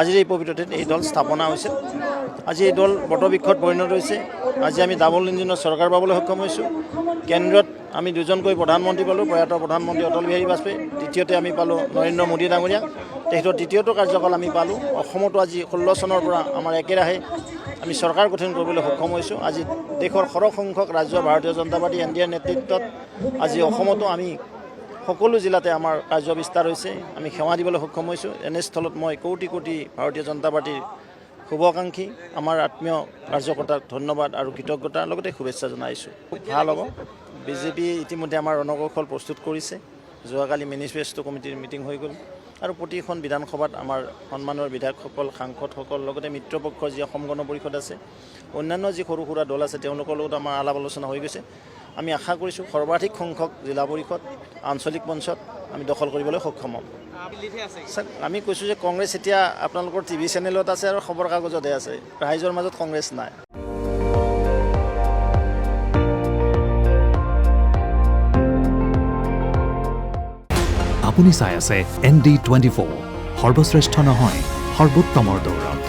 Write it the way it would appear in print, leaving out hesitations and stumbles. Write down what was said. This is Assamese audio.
আজিৰ এই পবিত্ৰ দিন এই দল স্থাপনা হৈছিল। আজি এই দল বটবৃক্ষত পৰিণত হৈছে। আজি আমি ডাবল ইঞ্জিনৰ চৰকাৰ পাবলৈ সক্ষম হৈছোঁ। কেন্দ্ৰত আমি দুজনকৈ প্ৰধানমন্ত্ৰী পালোঁ, প্ৰয়াত প্ৰধানমন্ত্ৰী অটল বিহাৰী বাজপেয়ী। দ্বিতীয়তে আমি পালোঁ নৰেন্দ্ৰ মোদী ডাঙৰীয়া, তেখেতৰ তৃতীয়টো কাৰ্যকাল আমি পালোঁ। অসমতো আজি 16 চনৰ পৰা আমাৰ একেৰাহে আমি চৰকাৰ গঠন কৰিবলৈ সক্ষম হৈছোঁ। আজি দেশৰ সৰহসংখ্যক ৰাজ্য ভাৰতীয় জনতা পাৰ্টি NDAৰ নেতৃত্বত আজি অসমতো আমি সকলো জিলাতে আমাৰ কাৰ্য বিস্তাৰ হৈছে, আমি সেৱা দিবলৈ সক্ষম হৈছোঁ। এনেস্থলত মই কোটি কোটি ভাৰতীয় জনতা পাৰ্টিৰ শুভাকাংক্ষী আমাৰ আত্মীয় কাৰ্যকৰ্তাক ধন্যবাদ আৰু কৃতজ্ঞতাৰ লগতে শুভেচ্ছা জনাইছোঁ। খুব ভাল হ'ব। বিজেপি ইতিমধ্যে আমাৰ ৰণকৌশল প্ৰস্তুত কৰিছে। যোৱাকালি মেনিফেষ্টো কমিটিৰ মিটিং হৈ গ'ল আৰু প্ৰতিখন বিধানসভাত আমাৰ সন্মানৰ বিধায়কসকল, সাংসদসকল, লগতে মিত্ৰপক্ষৰ যি অসম গণ পৰিষদ আছে, অন্যান্য যি সৰু সুৰা দল আছে, তেওঁলোকৰ লগত আমাৰ আলাপ আলোচনা হৈ গৈছে। আমি আশা কৰিছোঁ সৰ্বাধিক সংখ্যক জিলা পৰিষদ, আঞ্চলিক মঞ্চত আমি দখল কৰিবলৈ সক্ষম হ'ম। আমি কৈছোঁ যে কংগ্ৰেছ এতিয়া আপোনালোকৰ টিভি চেনেলত আছে আৰু খবৰ কাগজতে আছে, ৰাইজৰ মাজত কংগ্ৰেছ নাই। আপুনি চাই আছে ND24, সৰ্বশ্ৰেষ্ঠ নহয় সৰ্বোত্তমৰ দৌৰত।